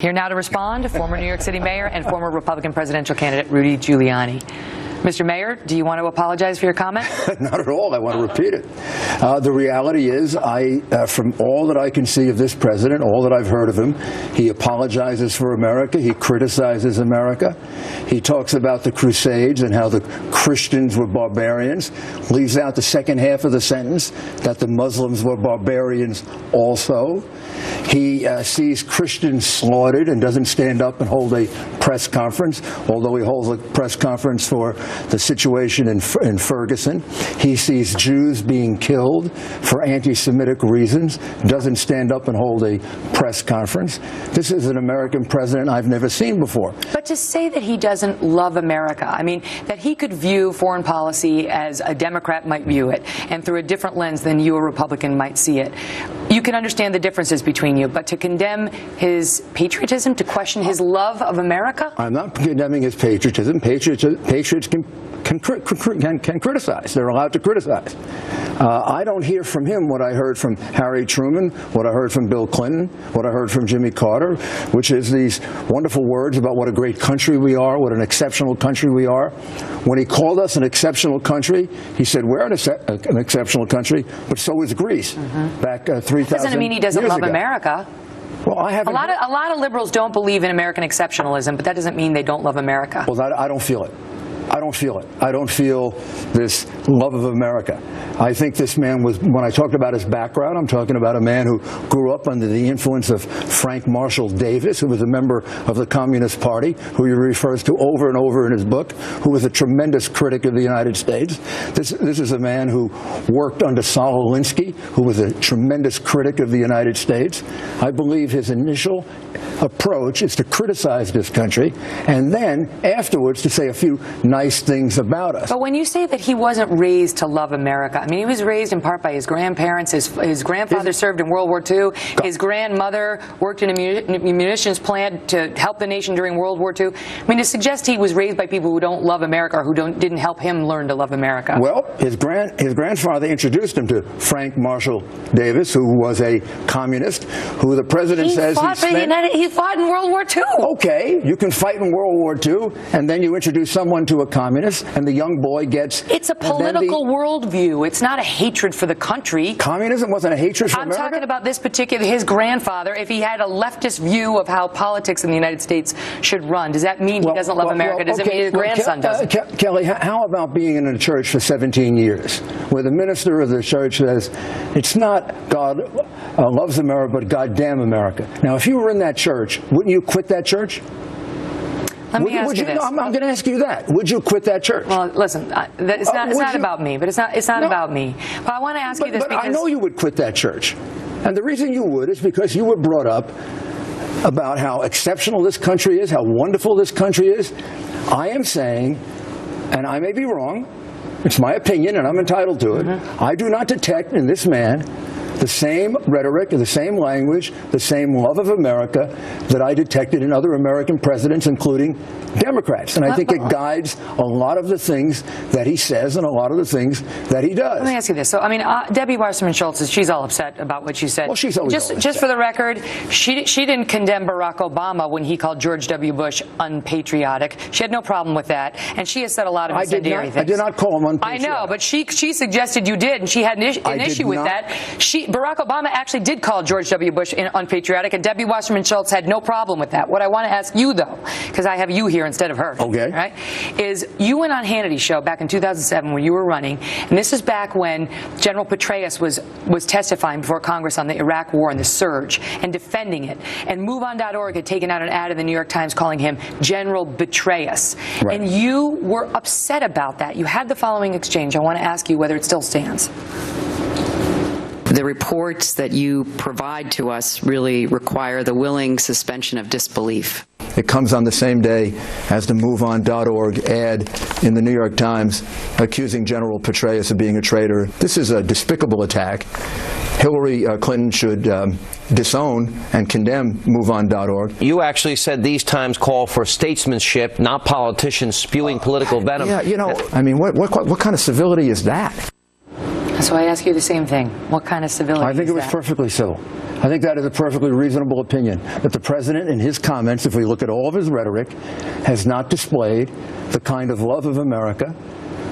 Here now to respond, former New York City mayor and former Republican presidential candidate Rudy Giuliani. Mr. Mayor, do you want to apologize for your comment? Not at all. I want to repeat it. The reality is, from all that I can see of this president, all that I've heard of him, he apologizes for America. He criticizes America. He talks about the Crusades and how the Christians were barbarians. Leaves out the second half of the sentence, that the Muslims were barbarians also. He sees Christians slaughtered and doesn't stand up and hold a press conference, although he holds a press conference for the situation in Ferguson. He sees Jews being killed for anti-Semitic reasons, doesn't stand up and hold a press conference. This is an American president I've never seen before. But to say that he doesn't love America, I mean, that he could view foreign policy as a Democrat might view it, and through a different lens than you, a Republican, might see it. You can understand the differences between you, but to condemn his patriotism, to question his love of America? I'm not condemning his patriotism. Patriots can criticize. They're allowed to criticize. I don't hear from him what I heard from Harry Truman, what I heard from Bill Clinton, what I heard from Jimmy Carter, which is these wonderful words about what a great country we are, what an exceptional country we are. When he called us an exceptional country, he said we're an exceptional country, but so is Greece back 3,000 years ago. Doesn't mean he doesn't love America. Well, I haven't. A lot of liberals don't believe in American exceptionalism, but that doesn't mean they don't love America. Well, I don't feel it. I don't feel it. I don't feel this love of America. I think this man was, when I talked about his background, I'm talking about a man who grew up under the influence of Frank Marshall Davis, who was a member of the Communist Party, who he refers to over and over in his book, who was a tremendous critic of the United States. This is a man who worked under Saul Alinsky, who was a tremendous critic of the United States. I believe his initial approach is to criticize this country, and then afterwards to say a few nice things about us. But when you say that he wasn't raised to love America, I mean, he was raised in part by his grandparents. His grandfather served in World War II. His grandmother worked in a munitions plant to help the nation during World War II. I mean, to suggest he was raised by people who don't love America or who didn't help him learn to love America. Well, his grandfather introduced him to Frank Marshall Davis, who was a communist, who the president says he fought in World War II. Okay, you can fight in World War II, and then you introduce someone to a communist, and the young boy gets... It's a political worldview. It's not a hatred for the country. Communism wasn't a hatred for America? I'm talking about this particular, his grandfather, if he had a leftist view of how politics in the United States should run, does that mean he doesn't love America? Does it mean his grandson doesn't? Kelly, how about being in a church for 17 years, where the minister of the church says, it's not God loves America, but God damn America. Now, if you were in that church, wouldn't you quit that church? Let me ask you this. I'm going to ask you that. Would you quit that church? Well, listen, it's not about me, but it's not about me. But I want to ask you this because I know you would quit that church. And the reason you would is because you were brought up about how exceptional this country is, how wonderful this country is. I am saying, and I may be wrong, it's my opinion and I'm entitled to it, I do not detect in this man the same rhetoric, the same language, the same love of America that I detected in other American presidents, including Democrats. And I think it guides a lot of the things that he says and a lot of the things that he does. Let me ask you this. So, I mean, Debbie Wasserman Schultz, she's all upset about what she said. Well, she's always just for the record, she didn't condemn Barack Obama when he called George W. Bush unpatriotic. She had no problem with that. And she has said a lot of incendiary things. I did not call him unpatriotic. I know, but she suggested you did, and she had an issue with that. Barack Obama actually did call George W. Bush unpatriotic, and Debbie Wasserman Schultz had no problem with that. What I want to ask you, though, because I have you here instead of her, okay, right, is you went on Hannity's show back in 2007 when you were running, and this is back when General Petraeus was testifying before Congress on the Iraq War and the surge and defending it. And MoveOn.org had taken out an ad in the New York Times calling him General Betrayus. Right. And you were upset about that. You had the following exchange. I want to ask you whether it still stands. The reports that you provide to us really require the willing suspension of disbelief. It comes on the same day as the MoveOn.org ad in the New York Times accusing General Petraeus of being a traitor. This is a despicable attack. Hillary Clinton should disown and condemn MoveOn.org. You actually said these times call for statesmanship, not politicians spewing political venom. Yeah, you know, I mean, what kind of civility is that? So I ask you the same thing. What kind of civility is that? I think it was perfectly civil. I think that is a perfectly reasonable opinion, that the president in his comments, if we look at all of his rhetoric, has not displayed the kind of love of America,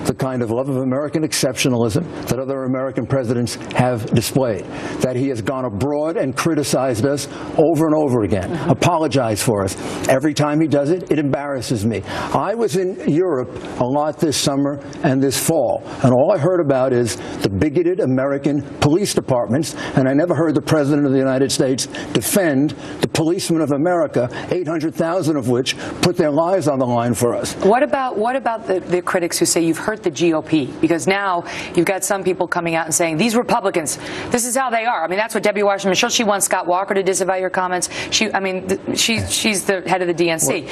the kind of love of American exceptionalism that other American presidents have displayed. That he has gone abroad and criticized us over and over again, apologized for us. Every time he does it, it embarrasses me. I was in Europe a lot this summer and this fall, and all I heard about is the bigoted American police departments, and I never heard the President of the United States defend the policemen of America, 800,000 of which put their lives on the line for us. What about the critics who say you've hurt the GOP? Because now you've got some people coming out and saying, these Republicans, this is how they are. I mean, that's what Debbie Wasserman Schultz, she wants Scott Walker to disavow your comments. She's the head of the DNC.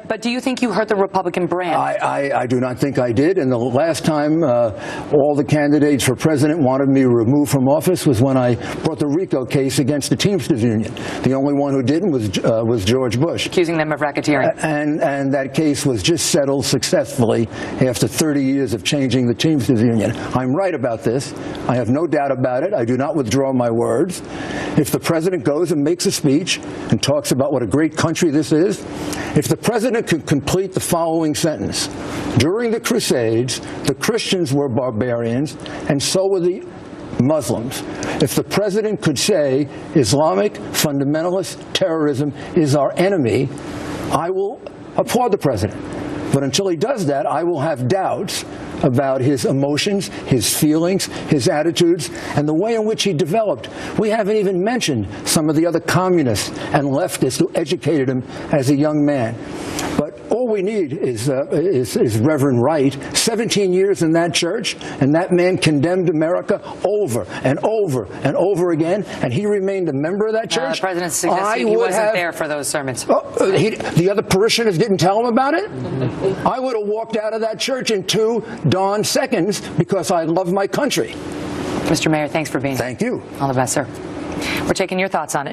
But do you think you hurt the Republican brand? I do not think I did. And the last time all the candidates for president wanted me removed from office was when I brought the RICO case against the Teamsters Union. The only one who didn't was George Bush. Accusing them of racketeering. And that case was just settled successfully after 30 years of changing the Teamsters Union. I'm right about this. I have no doubt about it. I do not withdraw my words. If the president goes and makes a speech and talks about what a great country this is, if the president could complete the following sentence: during the Crusades, the Christians were barbarians, and so were the Muslims. If the president could say Islamic fundamentalist terrorism is our enemy, I will applaud the president. But until he does that, I will have doubts about his emotions, his feelings, his attitudes, and the way in which he developed. We haven't even mentioned some of the other communists and leftists who educated him as a young man. But all we need is Reverend Wright, 17 years in that church, and that man condemned America over and over and over again, and he remained a member of that church. The president suggested he wasn't there for those sermons. The other parishioners didn't tell him about it? I would have walked out of that church in 2 darn seconds because I love my country. Mr. Mayor, thanks for being here. Thank you. All the best, sir. We're taking your thoughts on it now.